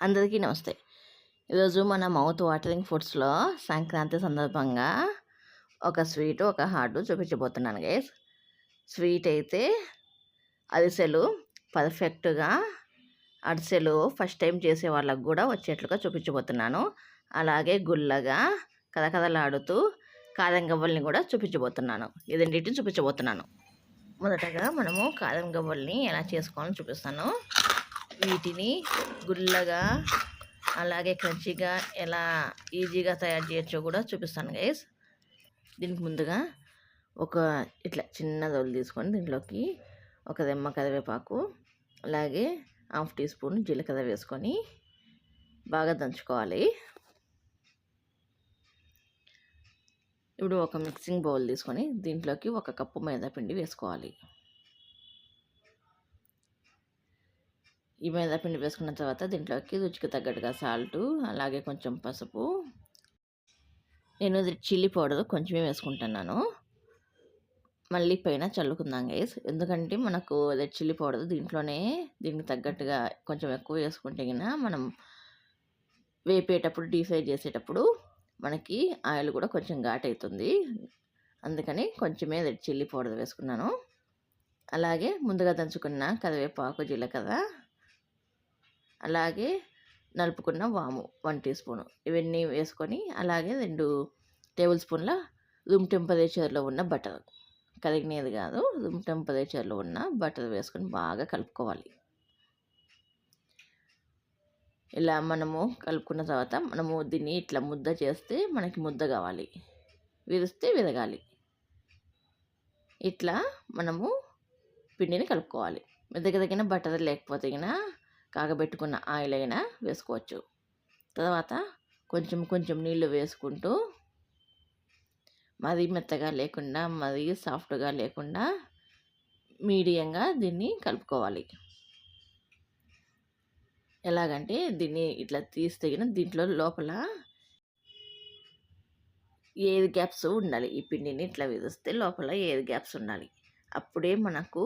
అందరికీ నమస్తే. ఈరోజు మన మౌత్ వాటరింగ్ ఫుడ్స్‌లో సంక్రాంతి సందర్భంగా ఒక స్వీటు, ఒక హాటు చూపించబోతున్నాను గైస్. స్వీట్ అయితే అరిసెలు పర్ఫెక్ట్‌గా అరిసెలు ఫస్ట్ టైం చేసే వాళ్ళకి కూడా వచ్చేట్లుగా చూపించబోతున్నాను. అలాగే గుల్లగా కరకరలాడుతూ కారం గవ్వల్ని కూడా చూపించబోతున్నాను. ఈ రెండింటిని చూపించబోతున్నాను. మొదటగా మనము కారం గవ్వల్ని ఎలా చేసుకోవాలో చూపిస్తాను. వీటిని గుల్లగా అలాగే క్రంచీగా ఎలా ఈజీగా తయారు చేయొచ్చో కూడా చూపిస్తాను గైస్. దీనికి ముందుగా ఒక ఇట్లా చిన్న దొల్లు తీసుకొని దీంట్లోకి ఒక రెమ్మ కరివేపాకు అలాగే 1/2 టీ స్పూన్ జీలకర్ర వేసుకొని బాగా దంచుకోవాలి. ఇప్పుడు ఒక మిక్సింగ్ బౌల్ తీసుకొని దీంట్లోకి 1 కప్పు మైదా పిండి వేసుకోవాలి. ఈ మైదా పిండి వేసుకున్న తర్వాత దీంట్లోకి రుచికి తగ్గట్టుగా సాల్టు అలాగే కొంచెం పసుపు, నేను చిల్లీ పౌడర్ కొంచెమే వేసుకుంటున్నాను. మళ్ళీ పైన చల్లుకుందాం గైస్. ఎందుకంటే మనకు రెడ్ చిల్లీ పౌడర్ దీనికి తగ్గట్టుగా కొంచెం ఎక్కువ వేసుకుంటే గిన మనం వేపేటప్పుడు డీప్ ఫ్రై చేసేటప్పుడు మనకి ఆయిల్ కూడా కొంచెం ఘాట్ అవుతుంది. అందుకని కొంచెమే రెడ్ చిల్లీ పౌడర్ వేసుకున్నాను. అలాగే ముందుగా దంచుకున్న కరివేపాకు, జీలకర్ర అలాగే నలుపుకున్న వాము 1 టీ స్పూను ఇవన్నీ వేసుకొని అలాగే 2 టేబుల్ స్పూన్ల రూమ్ టెంపరేచర్లో ఉన్న బటర్, కరిగినది కాదు, రూమ్ టెంపరేచర్లో ఉన్న బటర్ వేసుకొని బాగా కలుపుకోవాలి. ఇలా మనము కలుపుకున్న తర్వాత మనము దీన్ని ఇట్లా ముద్ద చేస్తే మనకి ముద్ద కావాలి, విరిస్తే విరగాలి. ఇట్లా మనము పిండిని కలుపుకోవాలి. మీ దగ్గర బటర్ లేకపోతే కాగబెట్టుకున్న ఆయిల్ అయినా వేసుకోవచ్చు. తర్వాత కొంచెం కొంచెం నీళ్ళు వేసుకుంటూ మరీ మెత్తగా లేకుండా మరీ సాఫ్ట్గా లేకుండా మీడియంగా దీన్ని కలుపుకోవాలి. ఎలాగంటే దీన్ని ఇట్లా తీస్తే దీంట్లో లోపల ఎయిర్ గ్యాప్స్ ఉండాలి. ఈ పిండిని ఇట్లా విరిస్తే లోపల ఎయిర్ గ్యాప్స్ ఉండాలి. అప్పుడే మనకు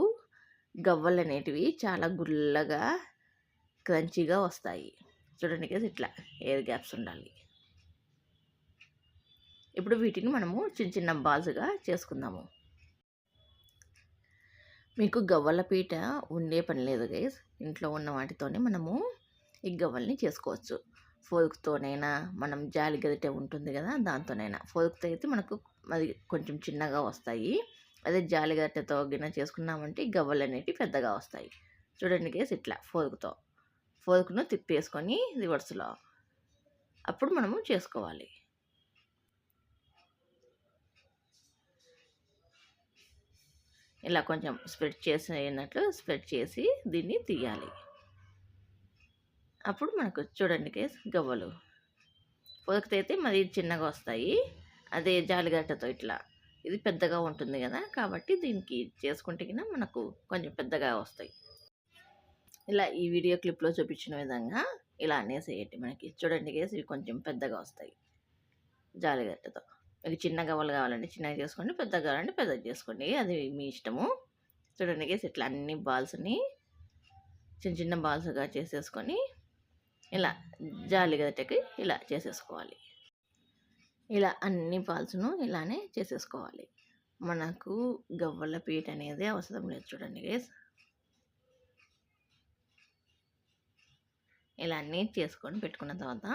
గవ్వలు అనేటివి చాలా గుల్లగా క్రంచీగా వస్తాయి. చూడండి కదా, ఇట్లా ఎయిర్ గ్యాప్స్ ఉండాలి. ఇప్పుడు వీటిని మనము చిన్న చిన్న బాల్స్గా చేసుకుందాము. మీకు గవ్వల పీట ఉండే పని లేదు గైస్. ఇంట్లో ఉన్న వాటితోనే మనము ఈ గవ్వల్ని చేసుకోవచ్చు. ఫోర్క్తోనైనా, మనం జాలి గరిటె ఉంటుంది కదా దాంతోనైనా. ఫోర్క్తో అయితే మనకు అది కొంచెం చిన్నగా వస్తాయి. అదే జాలి గరిటెతో చేసుకున్నామంటే ఈ గవ్వలు అనేవి పెద్దగా వస్తాయి. చూడండి గైస్, ఇట్లా ఫోర్క్ను తిప్పేసుకొని రివర్స్లో అప్పుడు మనము చేసుకోవాలి. ఇలా కొంచెం స్ప్రెడ్ చేసి దీన్ని తీయాలి. అప్పుడు మనకు చూడండి కేస్ గవ్వలు ఫోర్క్తో అయితే మరి చిన్నగా వస్తాయి. అదే జాలిగట్టతో ఇట్లా ఇది పెద్దగా ఉంటుంది కదా, కాబట్టి దీనికి చేసుకుంటే మనకు కొంచెం పెద్దగా వస్తాయి. ఇలా ఈ వీడియో క్లిప్లో చూపించిన విధంగా ఇలా అనేసేయండి. మనకి చూడండి కేసు ఇవి కొంచెం పెద్దగా వస్తాయి జాలిగట్టతో. మీకు చిన్న గవ్వలు కావాలంటే చిన్నగా చేసుకోండి, పెద్దగా కావాలంటే పెద్దగా చేసుకోండి, అది మీ ఇష్టము. చూడండి కేసు ఇట్లా అన్ని బాల్స్ని చిన్న చిన్న బాల్స్గా చేసేసుకొని ఇలా జాలిగట్టకి ఇలా చేసేసుకోవాలి. ఇలా అన్ని బాల్స్ను ఇలానే చేసేసుకోవాలి. మనకు గవ్వల పీట అనేది అవసరం లేదు. చూడండి కేసు ఇలా అన్నీ చేసుకొని పెట్టుకున్న తర్వాత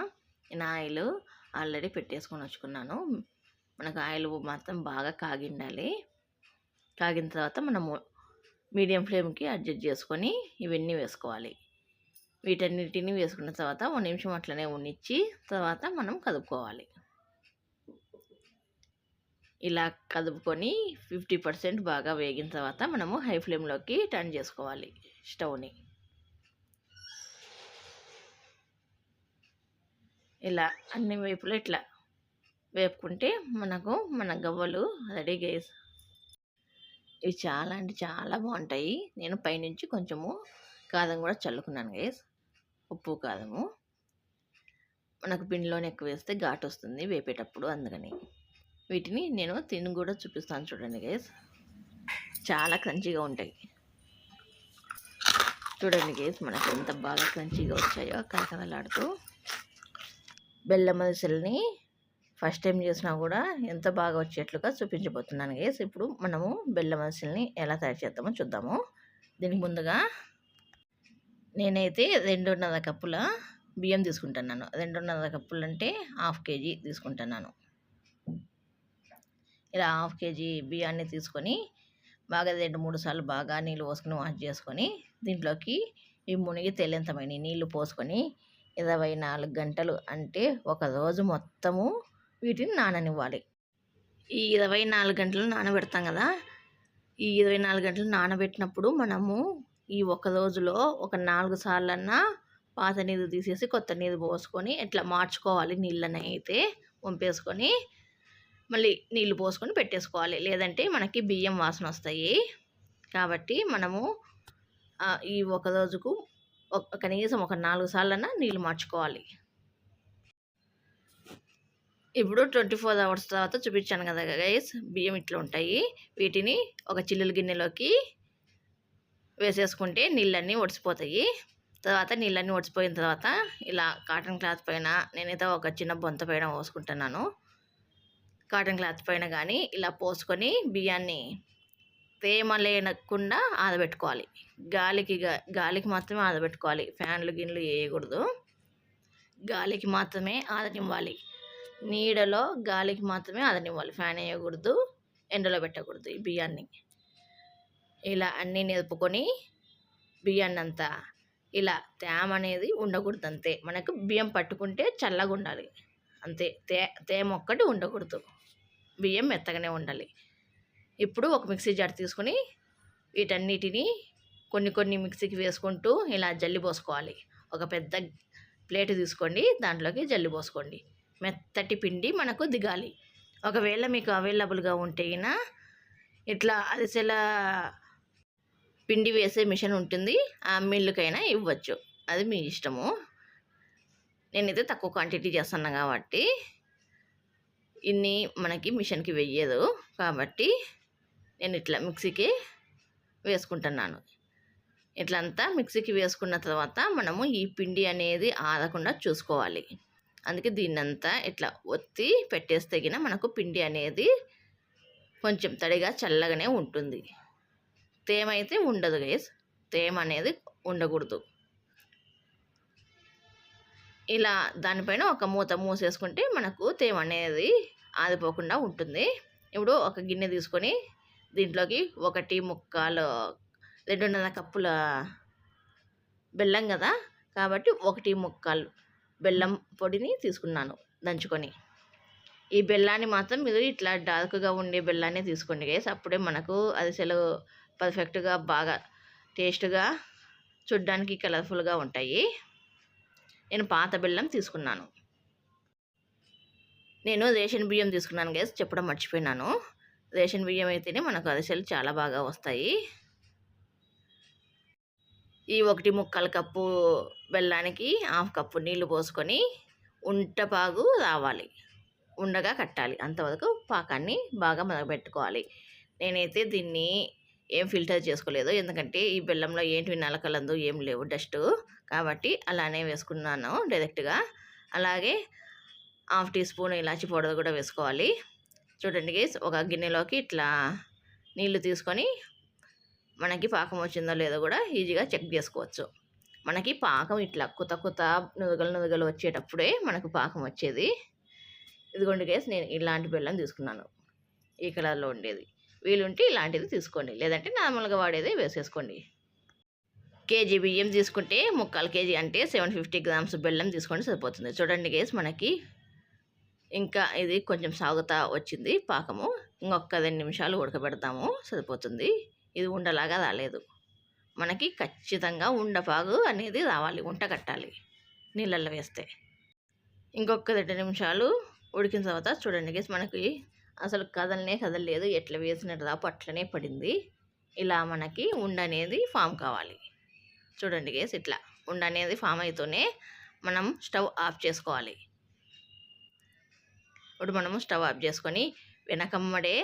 నేను ఆయిల్ ఆల్రెడీ పెట్టేసుకొని వచ్చుకున్నాను. మనకు ఆయిల్ మాత్రం బాగా కాగిండాలి. కాగిన తర్వాత మనము మీడియం ఫ్లేమ్కి అడ్జస్ట్ చేసుకొని ఇవన్నీ వేసుకోవాలి. వీటన్నిటిని వేసుకున్న తర్వాత 1 నిమిషం అట్లనే ఉండిచ్చి తర్వాత మనం కదుపుకోవాలి. ఇలా కదుపుకొని 50% బాగా వేగిన తర్వాత మనము హై ఫ్లేమ్లోకి టర్న్ చేసుకోవాలి స్టవ్ని. ఇలా అన్ని వైపులో ఇట్లా వేపుకుంటే మన గవ్వలు రెడీ గైస్. ఇవి చాలా అంటే చాలా బాగుంటాయి. నేను పైనుంచి కొంచెము కారం కూడా చల్లుకున్నాను గైస్, ఉప్పు కారము. మనకు పిండిలోనే ఎక్కువ వేస్తే ఘాటు వస్తుంది వేపేటప్పుడు, అందుకని వీటిని నేను తిని కూడా చూపిస్తాను. చూడండి గైస్, చాలా క్రంచీగా ఉంటాయి. చూడండి గైస్ మనకు ఎంత బాగా క్రంచీగా వచ్చాయో కరకరలాడుతూ. బెల్లం అరిసెల్ని ఫస్ట్ టైం చేసినా కూడా ఎంత బాగా వచ్చేట్లుగా చూపించబోతున్నాను గైస్. ఇప్పుడు మనము బెల్లం అరిసెల్ని ఎలా తయారు చేద్దామో చూద్దాము. దీనికి ముందుగా నేనైతే 2.5 కప్పుల బియ్యం తీసుకుంటున్నాను. 2.5 కప్పులు అంటే 1/2 కేజీ తీసుకుంటున్నాను. ఇలా 1/2 కేజీ బియ్యాన్ని తీసుకొని బాగా 2-3 సార్లు బాగా నీళ్ళు పోసుకొని వాష్ చేసుకొని దీంట్లోకి ఈ మునిగి తేలేంతమైన నీళ్లు పోసుకొని 24 గంటలు అంటే ఒక రోజు మొత్తము వీటిని నాననివ్వాలి. ఈ 24 గంటలు నానబెడతాం కదా, ఈ 24 గంటలు నానబెట్టినప్పుడు మనము ఈ ఒక రోజులో ఒక 4 సార్లన్నా పాత నీళ్ళు తీసేసి కొత్త నీళ్ళు పోసుకొని ఇట్లా మార్చుకోవాలి. నీళ్ళని అయితే వంపేసుకొని మళ్ళీ నీళ్ళు పోసుకొని పెట్టేసుకోవాలి, లేదంటే మనకి బియ్యం వాసన వస్తాయి. కాబట్టి మనము ఈ ఒక రోజుకు కనీసం ఒక 4 సార్లన్నా నీళ్ళు మార్చుకోవాలి. ఇప్పుడు 24 అవర్స్ తర్వాత చూపించాను కదా గైస్, బియ్యం ఇట్లా ఉంటాయి. వీటిని ఒక చిల్లుల గిన్నెలోకి వేసేసుకుంటే నీళ్ళన్నీ ఒడిసిపోతాయి. తర్వాత నీళ్ళన్నీ ఒడిసిపోయిన తర్వాత ఇలా కాటన్ క్లాత్ పైన, నేనైతే ఒక చిన్న బొంత పైన పోసుకుంటున్నాను. కాటన్ క్లాత్ పైన కానీ ఇలా పోసుకొని బియ్యాన్ని తేమ లేకుండా ఆరబెట్టుకోవాలి. గాలికి మాత్రమే ఆరబెట్టుకోవాలి. ఫ్యాన్లు గిన్నెలు వేయకూడదు. గాలికి మాత్రమే ఆరనివ్వాలి. నీడలో గాలికి మాత్రమే ఆరనివ్వాలి. ఫ్యాన్ వేయకూడదు, ఎండలో పెట్టకూడదు. ఈ బియ్యాన్ని ఇలా అన్నీ నిలుపుకొని బియ్యాన్ని అంతా ఇలా తేమ అనేది ఉండకూడదు. అంతే, మనకు బియ్యం పట్టుకుంటే చల్లగా ఉండాలి అంతే. తేమ ఒక్కటి ఉండకూడదు, బియ్యం మెత్తగానే ఉండాలి. ఇప్పుడు ఒక మిక్సీ జార్ తీసుకొని వీటన్నిటిని కొన్ని మిక్సీకి వేసుకుంటూ ఇలా జల్లి పోసుకోవాలి. ఒక పెద్ద ప్లేట్ తీసుకోండి, దాంట్లోకి జల్లి పోసుకోండి. మెత్తటి పిండి మనకు దిగాలి. ఒకవేళ మీకు అవైలబుల్గా ఉంటే ఇట్లా అరిసెల పిండి వేసే మిషన్ ఉంటుంది, ఆ మిల్లుకైనా ఇవ్వచ్చు, అది మీ ఇష్టము. నేనైతే తక్కువ క్వాంటిటీ చేస్తున్నాను కాబట్టి ఇన్ని మనకి మిషన్కి వెయ్యదు, కాబట్టి నేను ఇట్లా మిక్సీకి వేసుకుంటున్నాను. ఇట్లంతా మిక్సీకి వేసుకున్న తర్వాత మనము ఈ పిండి అనేది ఆరకుండా చూసుకోవాలి. అందుకే దీన్నంతా ఇట్లా ఒత్తి పెట్టేస్తే మనకు పిండి అనేది కొంచెం తడిగా చల్లగానే ఉంటుంది. తేమ అయితే ఉండదు గైస్, తేమ అనేది ఉండకూడదు. ఇలా దానిపైన ఒక మూత మూసేసుకుంటే మనకు తేమ అనేది ఆరిపోకుండా ఉంటుంది. ఇప్పుడు ఒక గిన్నె తీసుకొని దీంట్లోకి 1.25 2.5 కప్పుల బెల్లం కదా, కాబట్టి 1.25 బెల్లం పొడిని తీసుకున్నాను దంచుకొని. ఈ బెల్లాన్ని మాత్రం మీరు ఇట్లా డార్క్గా ఉండే బెల్లాన్ని తీసుకోండి గైస్, అప్పుడే మనకు అరిసెలు పర్ఫెక్ట్గా బాగా టేస్ట్గా చూడ్డానికి కలర్ఫుల్గా ఉంటాయి. నేను పాత బెల్లం తీసుకున్నాను. నేను రేషన్ బియ్యం తీసుకున్నాను గైస్, చెప్పడం మర్చిపోయినాను. రేషన్ బియ్యం అయితేనే మనకు అరిసెలు చాలా బాగా వస్తాయి. ఈ 1.25 కప్పు బెల్లానికి 1/2 కప్పు నీళ్లు పోసుకొని ఉంటపాగు రావాలి, ఉండగా కట్టాలి. అంతవరకు పాకాన్ని బాగా మరగబెట్టుకోవాలి. నేనైతే దీన్ని ఏం ఫిల్టర్ చేసుకోలేదు, ఎందుకంటే ఈ బెల్లంలో ఏంటి నలకలందు ఏం లేవు, డస్ట్, కాబట్టి అలానే వేసుకున్నాను డైరెక్ట్గా. అలాగే 1/2 టీ స్పూన్ ఇలాచి పౌడర్ కూడా వేసుకోవాలి. చూడండి గైస్, ఒక గిన్నెలోకి ఇట్లా నీళ్లు తీసుకొని మనకి పాకం వచ్చిందో లేదో కూడా ఈజీగా చెక్ చేసుకోవచ్చు. మనకి పాకం ఇట్లా కుత నురగలు వచ్చేటప్పుడే మనకు పాకం వచ్చేది. ఇదిగోండి గైస్, నేను ఇలాంటి బెల్లం తీసుకున్నాను, ఈ కలర్లో ఉండేది. వీలుంటే ఇలాంటిది తీసుకోండి, లేదంటే నార్మల్గా వాడేదే వేసేసుకోండి. కేజీ బియ్యం తీసుకుంటే 3/4 కేజీ అంటే 750 గ్రామ్స్ బెల్లం తీసుకోండి సరిపోతుంది. చూడండి గైస్, మనకి ఇంకా ఇది కొంచెం సాగుతా వచ్చింది పాకము. ఇంకొక 2 నిమిషాలు ఉడకబెడతాము, సరిపోతుంది. ఇది ఉండలాగా రాలేదు, మనకి ఖచ్చితంగా ఉండపాగు అనేది రావాలి, ఉంట కట్టాలి నీళ్ళల్లో వేస్తే. ఇంకొక 2 నిమిషాలు ఉడికిన తర్వాత చూడండి గైస్, మనకి అసలు కదలలేదు, ఎట్లా వేసినట్టు రాపు అట్లనే పడింది. ఇలా మనకి ఉండ అనేది ఫామ్ కావాలి. చూడండి గైస్, ఇట్లా ఉండ అనేది ఫామ్ అయితేనే మనం స్టవ్ ఆఫ్ చేసుకోవాలి. ఇప్పుడు మనము స్టవ్ ఆఫ్ చేసుకొని వెనకమ్మడే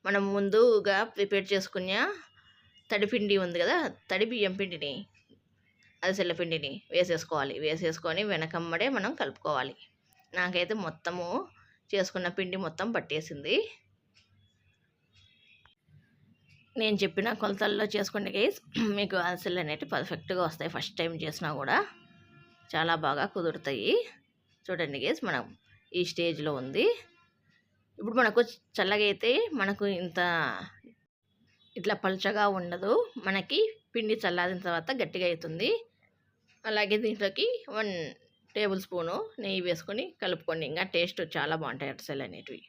మనం ముందుగా ప్రిపేర్ చేసుకున్న తడిపిండి ఉంది కదా, తడి బియ్యం పిండిని అరిసెల పిండిని వేసేసుకోవాలి. వేసేసుకొని వెనకమ్మడే మనం కలుపుకోవాలి. నాకైతే మొత్తము చేసుకున్న పిండి మొత్తం పట్టేసింది. నేను చెప్పిన కొలతల్లో చేసుకోండి గైస్. మీకు అరిసెలు అనేవి పర్ఫెక్ట్గా వస్తాయి. ఫస్ట్ టైం చేసినా కూడా చాలా బాగా కుదురుతాయి. చూడండి గైస్, మనం ఈ స్టేజ్లో ఉంది. ఇప్పుడు మనకు చల్లగా అయితే మనకు ఇంత ఇట్లా పలుచగా ఉండదు. మనకి పిండి చల్లారిన తర్వాత గట్టిగా అవుతుంది. అలాగే దీంట్లోకి 1 టేబుల్ స్పూను నెయ్యి వేసుకొని కలుపుకోండి. ఇంకా టేస్ట్ చాలా బాగుంటాయి అరిసెలు అనేటివి.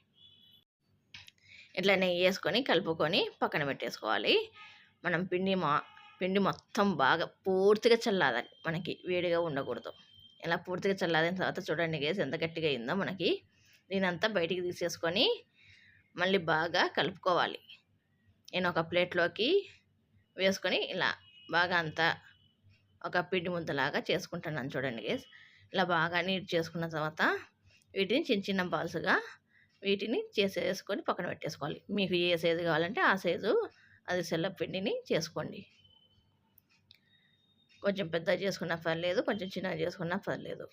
ఇట్లా నెయ్యి వేసుకొని కలుపుకొని పక్కన పెట్టేసుకోవాలి. మనం పిండి మొత్తం బాగా పూర్తిగా చల్లారాలి. మనకి వేడిగా ఉండకూడదు. ఇలా పూర్తిగా చల్లారిన తర్వాత చూడండి గైస్ ఎంత గట్టిగా అయిందో మనకి. దీనంతా బయటికి తీసేసుకొని మళ్ళీ బాగా కలుపుకోవాలి. నేను ఒక ప్లేట్లోకి వేసుకొని ఇలా బాగా అంతా ఒక పిండి ముద్దలాగా చేసుకుంటున్నాను. చూడండి గైస్, ఇలా బాగా నీట్ చేసుకున్న తర్వాత వీటిని చిన్న చిన్న బాల్స్గా వీటిని చేసేసుకొని పక్కన పెట్టేసుకోవాలి. మీకు ఏ సైజు కావాలంటే ఆ సైజు అరిసెల పిండిని చేసుకోండి. కొంచెం పెద్దగా చేసుకున్నా పర్లేదు, కొంచెం చిన్నగా చేసుకున్నా పర్లేదు.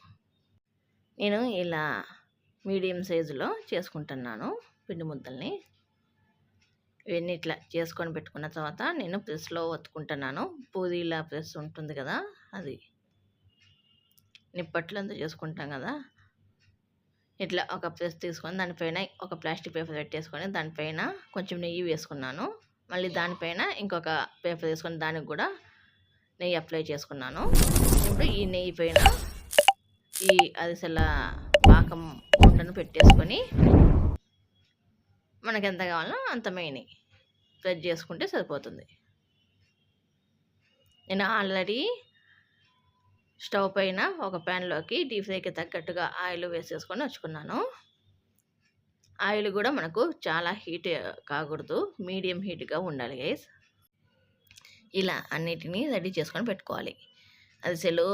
నేను ఇలా మీడియం సైజులో చేసుకుంటున్నాను పిండి ముద్దల్ని. ఇవన్నీ ఇట్లా చేసుకొని పెట్టుకున్న తర్వాత నేను ప్రెస్లో ఒత్తుకుంటున్నాను. పూరీలా ప్రెస్ ఉంటుంది కదా, అది నిప్పట్లంతా చేసుకుంటాం కదా. ఇట్లా ఒక ప్రెస్ తీసుకొని దానిపైన ఒక ప్లాస్టిక్ పేపర్ పెట్టేసుకొని దానిపైన కొంచెం నెయ్యి వేసుకున్నాను. మళ్ళీ దానిపైన ఇంకొక పేపర్ వేసుకొని దానికి కూడా నెయ్యి అప్లై చేసుకున్నాను. ఇప్పుడు ఈ నెయ్యి పైన ఈ అరిసెల పాకం ఉండను పెట్టేసుకొని మనకి ఎంత కావాలో అంత మెయిన్ ప్రెస్ చేసుకుంటే సరిపోతుంది. నేను ఆల్రెడీ స్టవ్ పైన ఒక ప్యాన్లోకి డీప్ ఫ్రైకి తగ్గట్టుగా ఆయిల్ వేసేసుకొని వచ్చుకున్నాను. ఆయిల్ కూడా మనకు చాలా హీట్ కాకూడదు, మీడియం హీట్గా ఉండాలి గైస్. ఇలా అన్నిటినీ రెడీ చేసుకొని పెట్టుకోవాలి. అరిసెలు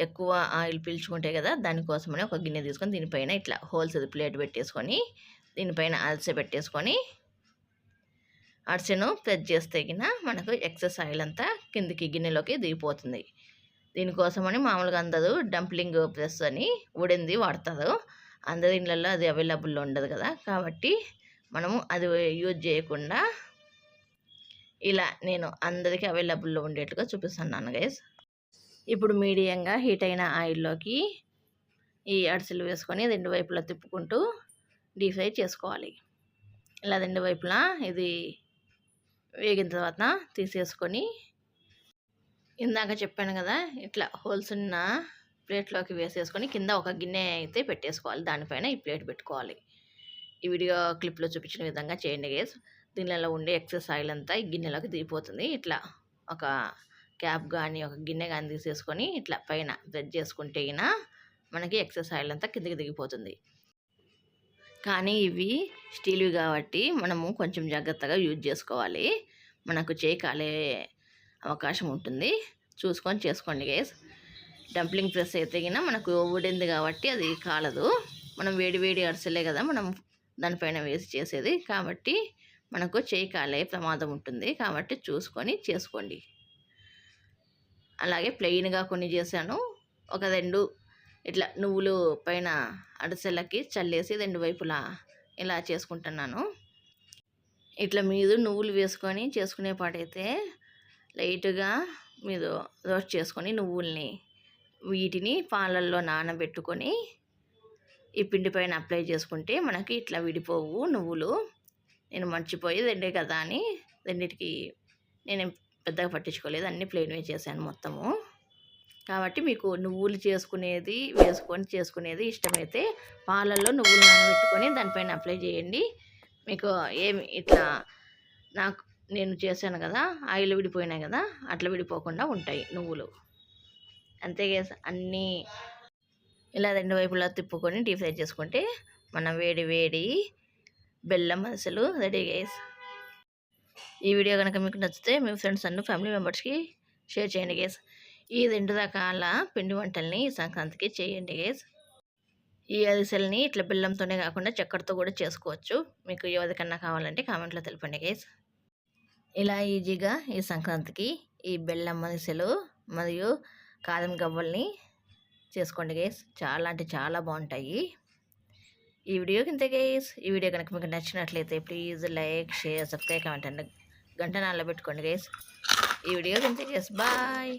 ఎక్కువ ఆయిల్ పీల్చుకుంటాయి కదా, దానికోసమని ఒక గిన్నె తీసుకొని దీనిపైన ఇట్లా హోల్సేల్ ప్లేట్ పెట్టేసుకొని దీనిపైన అరిసె పెట్టేసుకొని అరిసెను ప్రెస్ చేస్తే గిన మనకు ఎక్సెస్ ఆయిల్ అంతా కిందికి గిన్నెలోకి దిగిపోతుంది. దీనికోసమని మామూలుగా అందరూ డంప్లింగ్ ప్రెస్ అని ఉడింది వాడతారు. అందరి ఇళ్ళల్లో అది అవైలబుల్లో ఉండదు కదా, కాబట్టి మనము అది యూజ్ చేయకుండా ఇలా నేను అందరికీ అవైలబుల్లో ఉండేట్టుగా చూపిస్తున్నాను గైస్. ఇప్పుడు మీడియంగా హీట్ అయిన ఆయిల్లోకి ఈ అరిసెలు వేసుకొని 2 వైపులా తిప్పుకుంటూ డీప్ ఫ్రై చేసుకోవాలి. ఇలా 2 వైపులా ఇది వేగిన తర్వాత తీసేసుకొని ఇందాక చెప్పాను కదా, ఇట్లా హోల్స్ ఉన్న ప్లేట్లోకి వేసేసుకొని కింద ఒక గిన్నె అయితే పెట్టేసుకోవాలి. దానిపైన ఈ ప్లేట్ పెట్టుకోవాలి. ఈ వీడియో క్లిప్లో చూపించిన విధంగా చేయండి గైస్. దీనిలో ఉండే ఎక్సెస్ ఆయిల్ అంతా ఈ గిన్నెలోకి దిగిపోతుంది. ఇట్లా ఒక క్యాప్ కానీ ఒక గిన్నె కానీ తీసేసుకొని ఇట్లా పైన ప్రెస్ చేసుకుంటే అయినా మనకి ఎక్సెస్ ఆయిల్ అంతా కిందకి దిగిపోతుంది. కానీ ఇవి స్టీల్వి కాబట్టి మనము కొంచెం జాగ్రత్తగా యూజ్ చేసుకోవాలి. మనకు చేయి కాలే అవకాశం ఉంటుంది, చూసుకొని చేసుకోండి గైస్. డంప్లింగ్ ప్రెస్ అయితే గిన మనకు ఊడింది కాబట్టి అది కాలదు. మనం వేడి వేడి అరిసెలే కదా మనం దానిపైన వేసి చేసేది, కాబట్టి మనకు చేయి కాలే ప్రమాదం ఉంటుంది. కాబట్టి చూసుకొని చేసుకోండి. అలాగే ప్లెయిన్గా కొన్ని చేశాను. ఒక 2 ఇట్లా నువ్వులు పైన అరిసెలకి చల్లేసి 2 వైపులా ఇలా చేసుకుంటున్నాను. ఇట్లా మీరు నువ్వులు వేసుకొని చేసుకునే పాటైతే లైట్గా మీరు రోస్ట్ చేసుకొని నువ్వుల్ని వీటిని పాలల్లో నానబెట్టుకొని ఈ పిండి పైన అప్లై చేసుకుంటే మనకి ఇట్లా విడిపోవు నువ్వులు. నేను మర్చిపోయి 2 కదా అని 2టికి నేను పెద్దగా పట్టించుకోలేదు, అన్నీ ప్లెయిన్వే చేశాను మొత్తము. కాబట్టి మీకు నువ్వులు వేసుకొని చేసుకునేది ఇష్టమైతే పాలల్లో నువ్వులు నానబెట్టుకొని దానిపైన అప్లై చేయండి. మీకు ఏమి ఇట్లా నేను చేశాను కదా, ఆయిల్ విడిపోయినాయి కదా, అట్లా విడిపోకుండా ఉంటాయి నువ్వులు. అంతే గైస్, అన్నీ ఇలా 2 వైపులా తిప్పుకొని డీప్ ఫ్రై చేసుకుంటే మనం వేడి వేడి బెల్లం అరిసెలు రెడీ గైస్. ఈ వీడియో కనుక మీకు నచ్చితే మీ ఫ్రెండ్స్ అండ్ ఫ్యామిలీ మెంబర్స్కి షేర్ చేయండి గైస్. ఈ 2 రకాల పిండి వంటల్ని సంక్రాంతికి చేయండి గైస్. ఈ అరిసెల్ని ఇట్లా బెల్లంతోనే కాకుండా చక్కెరతో కూడా చేసుకోవచ్చు. మీకు ఎవరికన్నా కావాలంటే కామెంట్లో తెలపండి గైస్. ఇలా ఈజీగా ఈ సంక్రాంతికి ఈ బెల్లం అరిసెలు మరియు కారం గవ్వల్ని చేసుకోండి గైస్. చాలా అంటే చాలా బాగుంటాయి. ఈ వీడియో కింద గైస్, ఈ వీడియో కనుక మీకు నచ్చినట్లయితే please like, share, subscribe, comment and గంట నాలో పెట్టుకోండి గైస్. ఈ వీడియో కింద గైస్. బాయ్.